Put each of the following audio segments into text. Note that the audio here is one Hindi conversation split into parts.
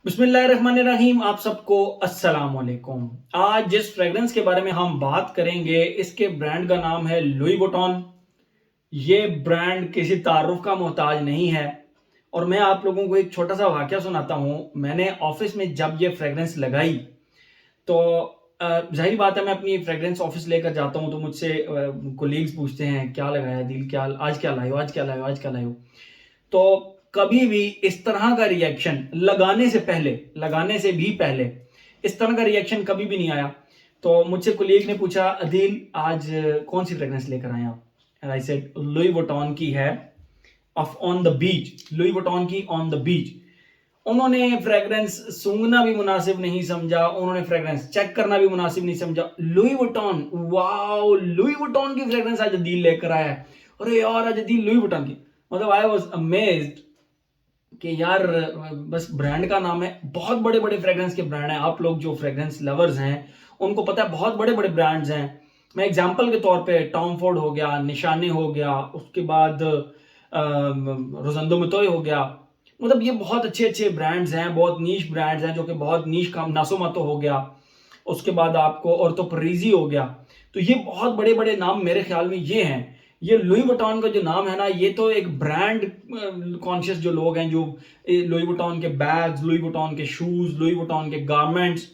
बिस्मिल्लाहिर्रहमानिर्रहीम। आप सबको अस्सलाम वालेकुम। आज जिस फ्रेग्रेंस के बारे में हम बात करेंगे इसके ब्रांड का नाम है लुई वुइटन। ये ब्रांड किसी तारुफ का मोहताज नहीं है और मैं आप लोगों को एक छोटा सा वाकया सुनाता हूँ। मैंने ऑफिस में जब ये फ्रेग्रेंस लगाई तो जाहिर बात है मैं अपनी फ्रेग्रेंस ऑफिस लेकर जाता हूँ तो मुझसे कोलीग्स पूछते हैं क्या लगाया दिल, क्या आज क्या लाए हो, आज क्या लाए हो, आज क्या लाए हो। तो कभी भी इस तरह का रिएक्शन लगाने से भी पहले इस तरह का रिएक्शन कभी भी नहीं आया। तो मुझसे कोलीग ने पूछा अदील आज कौन सी फ्रेग्रेंस लेकर आए आप। And I said Louis Vuitton की है, of on the beach, Louis Vuitton की ऑन द बीच। उन्होंने फ्रेग्रेंस सूंघना भी मुनासिब नहीं समझा, उन्होंने फ्रेग्रेंस चेक करना भी मुनासिब नहीं समझा। Louis Vuitton, wow Louis Vuitton की फ्रेग्रेंस आज अदील लेकर आया है। अरे यार आज अदील लुई वुइटन की, मतलब आई वाज अमेज्ड कि यार बस ब्रांड का नाम है। बहुत बड़े बड़े फ्रेग्रेंस के ब्रांड हैं, आप लोग जो फ्रेग्रेंस लवर्स हैं उनको पता है बहुत बड़े बड़े ब्रांड्स हैं। मैं एग्जांपल के तौर पे टॉम फोर्ड हो गया, निशाने हो गया, उसके बाद रोजंदो मितोय हो गया। मतलब ये बहुत अच्छे अच्छे ब्रांड्स हैं, बहुत नीश ब्रांड्स हैं जो कि बहुत नीश काम। नासो मातो हो गया, उसके बाद आपको ऑर्थोपरीजी हो गया। तो ये बहुत बड़े बड़े नाम मेरे ख्याल में ये हैं। ये लुई वुइटन का जो नाम है ना, ये तो एक ब्रांड कॉन्शियस जो लोग हैं, जो लुई वुइटन के बैग्स, लुई वुइटन के शूज, लुई वुइटन के गारमेंट्स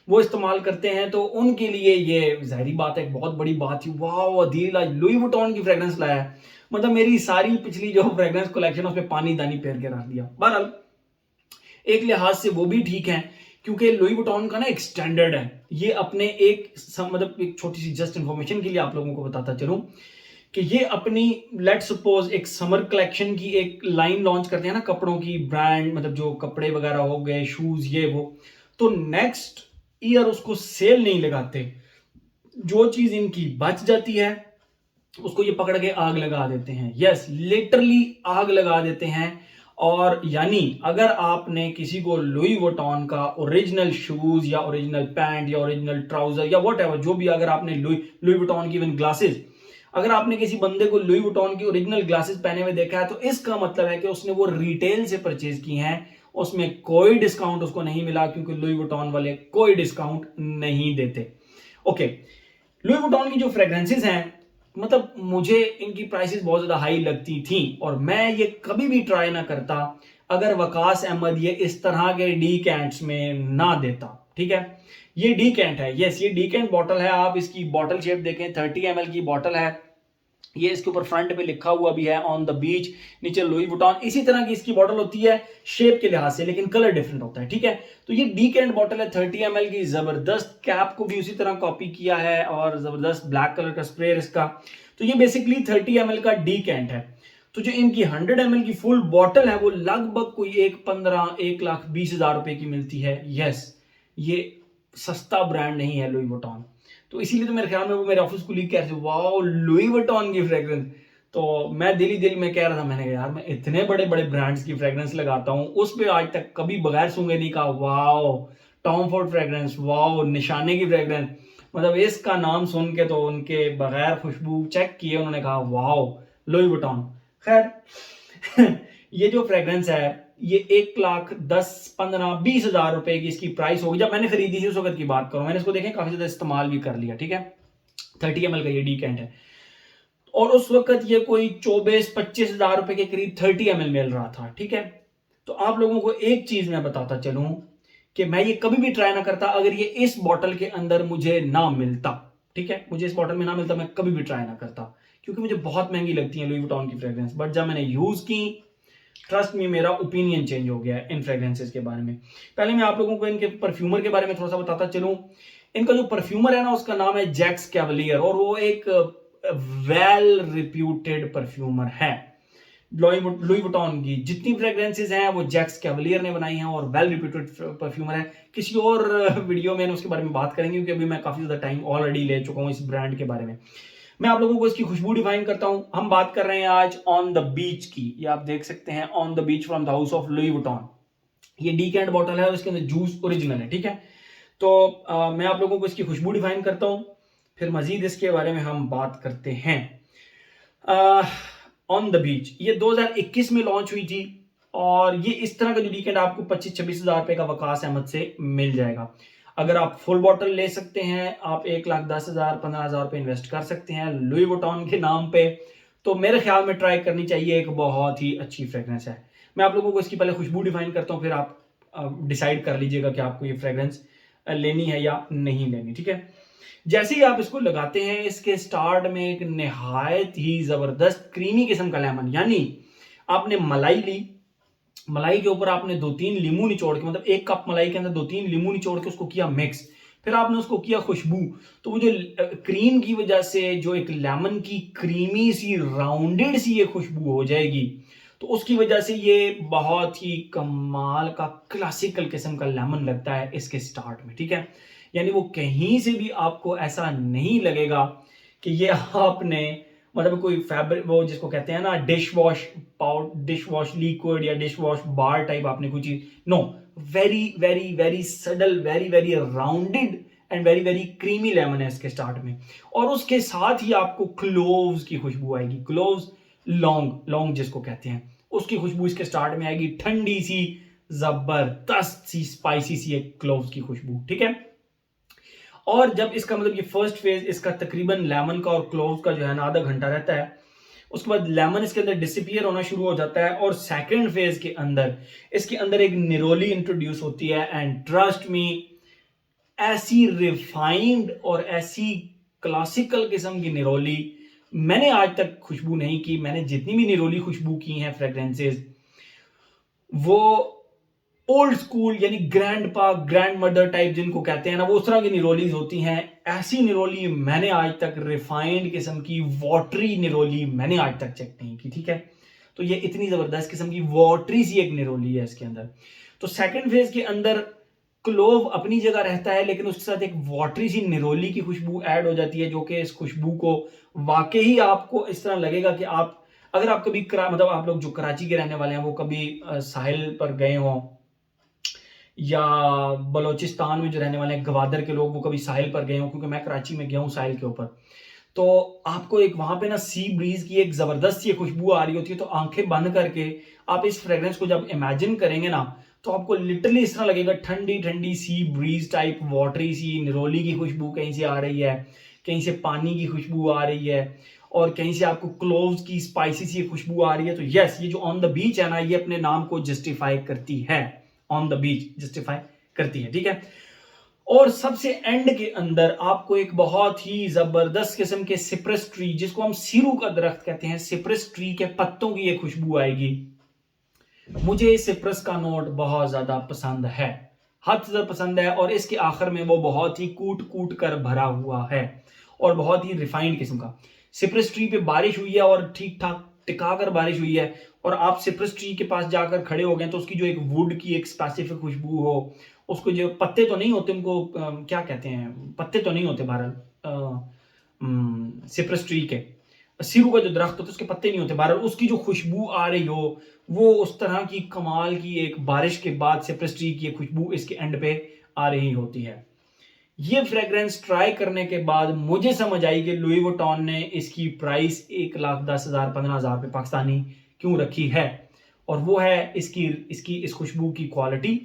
वो इस्तेमाल करते हैं, तो उनके लिए ये जाहिर बात है एक बहुत बड़ी बात थी। वाह अदील आज लुई वुइटन की फ्रेग्रेंस लाया है। मतलब मेरी सारी पिछली जो फ्रेग्रेंस कलेक्शन है उसमें पानी दानी फेर के रख दिया। बहरहाल एक लिहाज से वो भी ठीक है क्योंकि लुई वुइटन का ना एक स्टैंडर्ड है। ये अपने एक मतलब एक छोटी सी जस्ट इंफॉर्मेशन के लिए आप लोगों को बताता चलूं कि ये अपनी लेट सपोज एक समर कलेक्शन की एक लाइन लॉन्च करते हैं ना, कपड़ों की ब्रांड, मतलब जो कपड़े वगैरह हो गए, शूज, ये वो। तो नेक्स्ट ईयर उसको सेल नहीं लगाते। जो चीज इनकी बच जाती है उसको ये पकड़ के आग लगा देते हैं। यस, लिटरली आग लगा देते हैं। और यानी अगर आपने किसी को लुई वुइटन का ओरिजिनल शूज या ओरिजिनल पैंट या ओरिजिनल ट्राउजर या वट एवर जो भी, अगर आपने लुई वुइटन की इवन ग्लासेस, अगर आपने किसी बंदे को लुई वुइटन की ओरिजिनल ग्लासेस पहने हुए देखा है तो इसका मतलब है कि उसने वो रिटेल से परचेज की हैं। उसमें कोई डिस्काउंट उसको नहीं मिला क्योंकि लुई वुइटन वाले कोई डिस्काउंट नहीं देते। ओके, लुई वुइटन की जो फ्रेग्रेंसेस हैं, मतलब मुझे इनकी प्राइसेस बहुत ज्यादा हाई लगती थी और मैं ये कभी भी ट्राई ना करता अगर वकास अहमद ये इस तरह के डी कैंट्स में ना देता। ठीक है, ये डी कैंट है। यस, ये डी कैंट बॉटल है। आप इसकी बॉटल शेप देखें, 30 ml की बॉटल है। ये इसके ऊपर फ्रंट पे लिखा हुआ भी है ऑन द बीच, नीचे लुई वुइटन। इसी तरह की इसकी बॉटल होती है शेप के लिहाज से, लेकिन कलर डिफरेंट होता है। ठीक है, तो ये डीकेंट बॉटल है 30 ml की। जबरदस्त कैप को भी उसी तरह कॉपी किया है और जबरदस्त ब्लैक कलर का स्प्रे इसका। तो ये बेसिकली 30 ml का डीकेंट है। तो जो इनकी 100 ml की फुल बॉटल है वो लगभग कोई 1,15,20,000 रुपए की मिलती है। यस, ये सस्ता ब्रांड नहीं है लुई वुइटन। तो इसीलिए तो मेरे ख्याल में वो मेरे ऑफिस कुलीग कह रहे थे वाओ लुई वुइटन की फ्रेग्रेंस। तो मैं दिल ही दिल में कह रहा था, मैंने कहा यार मैं इतने बड़े बड़े ब्रांड्स की फ्रेग्रेंस लगाता हूँ, उस पर आज तक कभी बगैर सूंघे नहीं कहा wow Tom Ford fragrance, wow निशाने की फ्रेग्रेंस। मतलब इसका नाम सुन के तो उनके बगैर खुशबू चेक किए उन्होंने कहा वाओ लुई वुइटन। खैर ये जो फ्रेग्रेंस है ये 1,10,15,20,000 रुपए की इसकी प्राइस होगी। जब मैंने खरीदी थी उस वक्त की बात करूं, मैंने इसको देखें काफी ज्यादा इस्तेमाल भी कर लिया। ठीक है, 30 ml का ये डीकेंट है और उस वक्त ये कोई 24-25,000 रुपए के करीब 30 ml मिल रहा था। ठीक है, तो आप लोगों को एक चीज मैं बताता चलूं कि मैं ये कभी भी ट्राई ना करता अगर ये इस बॉटल के अंदर मुझे ना मिलता। ठीक है, मुझे इस बॉटल में ना मिलता मैं कभी भी ट्राई ना करता क्योंकि मुझे बहुत महंगी लगती है लुई वुइटन की फ्रेग्रेंस। बट जब मैंने यूज की, ट्रस्ट में मेरा ओपिनियन चेंज हो गया है इन फ्रेग्रेंसेस के बारे में। पहले मैं आप लोगों को इनके परफ्यूमर के बारे में थोड़ा सा बताता चलूं। इनका जो परफ्यूमर है ना उसका नाम है जैक्स कैवलियर और वो एक वेल रिप्यूटेड परफ्यूमर है। लुई वुइटन की जितनी फ्रेग्रेंसेस हैं वो जैक्स कैवलियर ने बनाई हैं और वेल रिप्यूटेड परफ्यूमर है। किसी और वीडियो में उसके बारे में बात करेंगे क्योंकि अभी मैं काफी ज्यादा टाइम ऑलरेडी ले चुका हूं इस ब्रांड के बारे में। मैं आप लोगों को इसकी खुशबू डिफाइन करता हूं। हम बात कर रहे हैं आज ऑन द बीच की। ये आप देख सकते हैं on the beach from the house of Louis Vuitton. ये डीकेंट बॉटल है और इसके अंदर जूस ओरिजिनल है। ठीक है, तो मैं आप लोगों को इसकी खुशबू डिफाइन करता हूं, फिर मजीद इसके बारे में हम बात करते हैं। ऑन द बीच ये 2021 में लॉन्च हुई थी और ये इस तरह का जो डीकेंट आपको 25-26 हज़ार रुपए का वकास अहमद से मिल जाएगा। अगर आप फुल बॉटल ले सकते हैं, आप 1,10,000 15,000 रुपए इन्वेस्ट कर सकते हैं लुई वुइटन के नाम पे, तो मेरे ख्याल में ट्राई करनी चाहिए। एक बहुत ही अच्छी फ्रेग्रेंस है। मैं आप लोगों को इसकी पहले खुशबू डिफाइन करता हूँ, फिर आप डिसाइड कर लीजिएगा कि आपको ये फ्रेग्रेंस लेनी है या नहीं लेनी, ठीक है। जैसे ही आप इसको लगाते हैं, इसके स्टार्ट में एक निहायत ही जबरदस्त क्रीमी किस्म का लेमन, यानी आपने मलाई ली, मलाई के ऊपर आपने 2-3 लींबू निचोड़ के, मतलब 1 कप मलाई के अंदर 2-3 लींबू निचोड़ के उसको किया मिक्स, फिर आपने उसको किया खुशबू, तो वो जो क्रीम की वजह से जो एक लेमन की क्रीमी सी राउंडेड सी ये खुशबू हो जाएगी, तो उसकी वजह से ये बहुत ही कमाल का क्लासिकल किस्म का लेमन लगता है इसके स्टार्ट में, ठीक है। यानी वो कहीं से भी आपको ऐसा नहीं लगेगा कि ये आपने मतलब कोई फैब्रिक, वो जिसको कहते हैं ना dish wash powder, dish wash liquid या डिश वॉश बार टाइप आपने कुछ चीज, no, very very very subtle, very very rounded and very very creamy lemon है इसके स्टार्ट में। और उसके साथ ही आपको क्लोव्स की खुशबू आएगी, क्लोव्स, लौंग, लौंग जिसको कहते हैं, उसकी खुशबू इसके स्टार्ट में आएगी, ठंडी सी जबरदस्त सी स्पाइसी सी एक क्लोव्स की खुशबू, ठीक है। और जब इसका मतलब ये फर्स्ट फेज इसका तकरीबन लेमन का और क्लोव्स का जो है ना आधा घंटा रहता है, उसके बाद लेमन इसके अंदर डिसअपियर होना शुरू हो जाता है, और सेकंड फेज के अंदर इसके अंदर एक निरोली इंट्रोड्यूस होती है। एंड ट्रस्ट मी, ऐसी रिफाइंड और ऐसी क्लासिकल किस्म की निरोली मैंने आज तक खुशबू नहीं की। मैंने जितनी भी निरोली खुशबू की हैं फ्रेग्रेंसेस, वो ओल्ड स्कूल यानी ग्रैंड पा ग्रैंड मदर टाइप जिनको कहते हैं ना, वो उस तरह की निरोलीज होती हैं। ऐसी निरोली मैंने आज तक, रिफाइंड किस्म की वाटरी निरोली मैंने आज तक चेक नहीं की, ठीक है। तो ये इतनी जबरदस्त किस्म की वाटरी सी एक निरोली है इसके अंदर। तो सेकंड फेज के अंदर क्लोव अपनी जगह रहता है, लेकिन उसके साथ एक वाटरी सी निरोली की खुशबू ऐड हो जाती है, जो कि इस खुशबू को वाकई आपको इस तरह लगेगा कि आप, अगर आप कभी मतलब आप लोग जो कराची के रहने वाले हैं वो कभी साहिल पर गए हों, या बलोचिस्तान में जो रहने वाले हैं गवादर के लोग, वो कभी साहिल पर गए हों, क्योंकि मैं कराची में गया हूँ साहिल के ऊपर, तो आपको एक वहां पे ना सी ब्रीज की एक जबरदस्त सी खुशबू आ रही होती है। तो आंखें बंद करके आप इस फ्रेग्रेंस को जब इमेजिन करेंगे ना, तो आपको लिटरली इस तरह लगेगा ठंडी ठंडी सी ब्रीज टाइप वाटरी सी निरोली की खुशबू कहीं से आ रही है, कहीं से पानी की खुशबू आ रही है, और कहीं से आपको क्लोव्स की स्पाइसी सी खुशबू आ रही है। तो यस, ये जो ऑन द बीच है ना, ये अपने नाम को जस्टिफाई करती है, ऑन द बीच जस्टिफाई करती है, ठीक है। और सबसे एंड के अंदर आपको एक बहुत ही जबरदस्त किस्म के सिप्रस ट्री, जिसको हम सीरू का दरख्त कहते हैं, सिप्रस ट्री के पत्तों की ये खुशबू आएगी। मुझे सिप्रस का नोट बहुत ज्यादा पसंद है, हद से ज्यादा पसंद है, और इसके आखिर में वो बहुत ही कूट कूट कर भरा हुआ है और बहुत ही रिफाइंड किस्म का। सिप्रस ट्री पे बारिश हुई है और ठीक ठाक टिका कर बारिश हुई है, और आप सिप्रस ट्री के पास जाकर खड़े हो गए, तो उसकी जो एक वुड की एक स्पेसिफिक खुशबू हो, उसको जो पत्ते तो नहीं होते, उनको क्या कहते हैं, पत्ते तो नहीं होते बहरहाल सिप्रस ट्री के, सीरू का जो दरख्त होता है उसके पत्ते नहीं होते, बहरहाल उसकी जो खुशबू आ रही हो, वो उस तरह की कमाल की एक बारिश के बाद सिप्रस ट्री की खुशबू इसके एंड पे आ रही होती है। ये फ्रेग्रेंस ट्राई करने के बाद मुझे समझ आई कि लुई वुइटन ने इसकी प्राइस 1,10,000 15,000 रुपये पाकिस्तानी क्यों रखी है, और वो है इसकी इसकी इस खुशबू की क्वालिटी,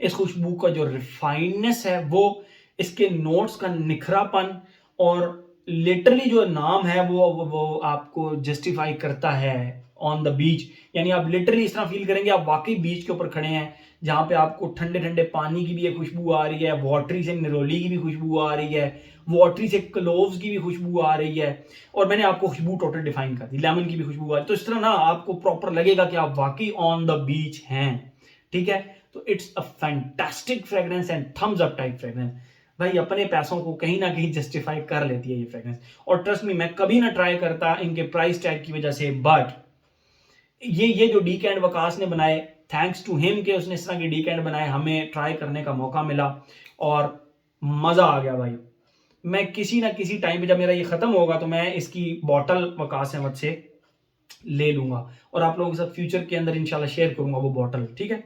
इस खुशबू का जो रिफाइननेस है, वो इसके नोट्स का निखरापन, और लिटरली जो नाम है वो आपको जस्टिफाई करता है, ऑन द बीच। यानी आप लिटरली इस तरह फील करेंगे आप वाकई बीच के ऊपर खड़े हैं, जहां पे आपको ठंडे ठंडे पानी की भी एक खुशबू आ रही है, वाटरी से निरोली की भी खुशबू आ रही है, वाटरी से क्लोव्स की भी खुशबू आ रही है, और मैंने आपको खुशबू टोटल डिफाइन कर दी, लेमन की भी खुशबू आ रही है। तो इस तरह ना आपको प्रॉपर लगेगा कि आप वाकई ऑन द बीच हैं, ठीक है। तो it's a fantastic fragrance and thumbs up type fragrance. भाई अपने पैसों को कहीं ना कहीं जस्टिफाई कर लेती है ये फ्रेग्रेंस, और ट्रस्ट मी, मैं कभी ना ट्राई करता इनके प्राइस टैग की वजह से, बट ये जो डी कैंड वकास ने बनाए, थैंक्स टू हिम के उसने इस तरह के डी कैंड बनाए, हमें ट्राई करने का मौका मिला और मजा आ गया भाई। मैं किसी ना किसी टाइम पे जब मेरा ये खत्म होगा, तो मैं इसकी बॉटल वकास अहमद से ले लूंगा और आप लोगों के साथ फ्यूचर के अंदर इंशाल्लाह शेयर करूंगा वो बॉटल, ठीक है,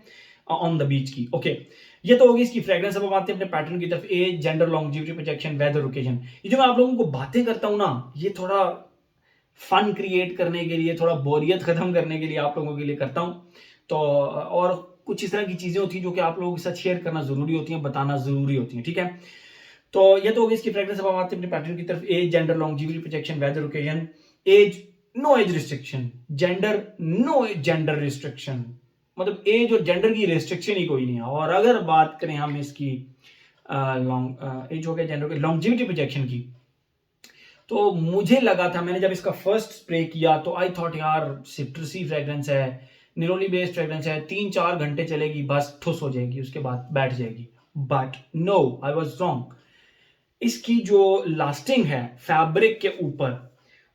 ऑन द बीच की। ओके, ये तो होगी इसकी फ्रेग्रेंस। अब हम आते हैं अपने पैटर्न की तरफ, age, gender, longevity, projection, weather, occasion. ये जो मैं आप लोगों को बातें करता हूं ना, ये थोड़ा फन क्रिएट करने के लिए, थोड़ा बोरियत खत्म करने के लिए आप लोगों के लिए करता हूं। तो और कुछ इस तरह की चीजें होती हैं जो कि आप लोगों के साथ शेयर करना जरूरी होती हैं, बताना जरूरी होती हैं, ठीक है। तो ये तो होगी इसकी फ्रेग्रेंस। अब हम आते हैं अपने पैटर्न की तरफ। Age, gender, longevity, projection, weather, occasion. Age, no age restriction. Gender, no gender restriction, मतलब एज और जेंडर की रिस्ट्रिक्शन ही कोई नहीं है। और अगर बात करें हम इसकी लॉन्ग एज हो गया, जेंडर, लॉन्जिविटी, प्रोजेक्शन की, तो मुझे लगा था, मैंने जब इसका फर्स्ट स्प्रे किया तो आई थॉट यार सिट्रसी फ्रेग्रेंस है, निरोली बेस्ड फ्रेग्रेंस है, 3-4 घंटे चलेगी, बस ठुस हो जाएगी, उसके बाद बैठ जाएगी। But no, I was wrong. इसकी जो लास्टिंग है फैब्रिक के ऊपर,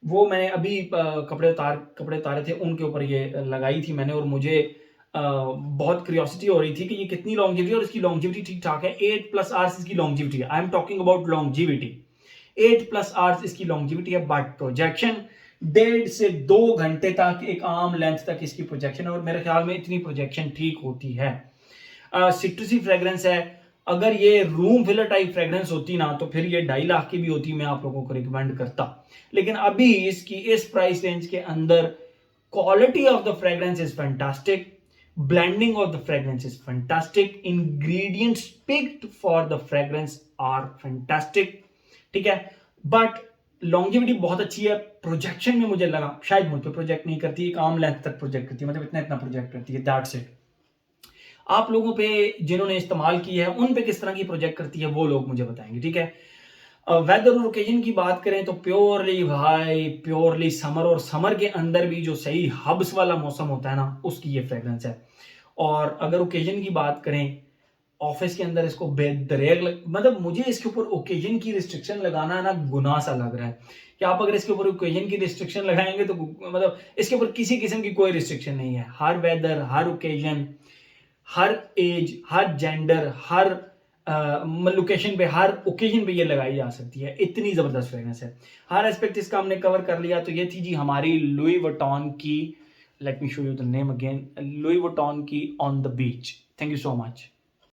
वो मैंने अभी कपड़े उतारे थे उनके ऊपर ये लगाई थी मैंने, और मुझे बहुत क्यूरियोसिटी हो रही थी कि ये कितनी लॉन्जिविटी, और इसकी लॉन्जिविटी ठीक ठाक है। 8+ आवर्स इसकी लॉन्जिविटी है। I am talking about longevity. 8+ hours इसकी लॉन्जिविटी है, बट प्रोजेक्शन 1.5 से 2 घंटे तक, एक आर्म लेंथ तक इसकी प्रोजेक्शन है, और मेरे ख्याल में इतनी प्रोजेक्शन ठीक होती है। सिट्रसी फ्रेग्रेंस है। अगर ये रूम फिलर टाइप फ्रेग्रेंस होती ना तो फिर ये 2.5 लाख की भी होती, मैं आप लोगों को रिकमेंड करता। लेकिन अभी इसकी इस प्राइस रेंज के अंदर quality of the fragrance is fantastic, blending of the fragrance is fantastic, ingredients picked for the fragrance are fantastic, ठीक है। बट लॉन्जिविटी बहुत अच्छी है। प्रोजेक्शन में मुझे लगा शायद मुझ पे प्रोजेक्ट नहीं करती, एक आर्म लेंथ तक प्रोजेक्ट करती है, मतलब इतना प्रोजेक्ट करती है, दैट्स इट। आप लोगों पे जिन्होंने इस्तेमाल की है उन पे किस तरह की प्रोजेक्ट करती है वो लोग मुझे बताएंगे, ठीक है। वेदर और ओकेजन की बात करें तो प्योरली भाई, प्योरली समर, और समर के अंदर भी जो सही हब्स वाला मौसम होता है ना, उसकी ये फ्रेग्रेंस है। और अगर ओकेजन की बात करें, ऑफिस के अंदर इसको बेदरेग मतलब मुझे इसके ऊपर ओकेजन की रिस्ट्रिक्शन लगाना ना गुनाह सा लग रहा है कि आप अगर इसके ऊपर ओकेजन की रिस्ट्रिक्शन लगाएंगे तो मतलब इसके ऊपर किसी किस्म की कोई रिस्ट्रिक्शन नहीं है। हर वेदर, हर ओकेजन, हर एज, हर जेंडर, हर लोकेशन पे, हर ओकेजन पे ये लगाई जा सकती है। इतनी जबरदस्त फ्रेग्रेंस है। हर एस्पेक्ट इसका हमने कवर कर लिया। तो ये थी जी हमारी लुई वुइटन की, let me show you the name again, Louis Vuitton की on the beach. Thank you so much.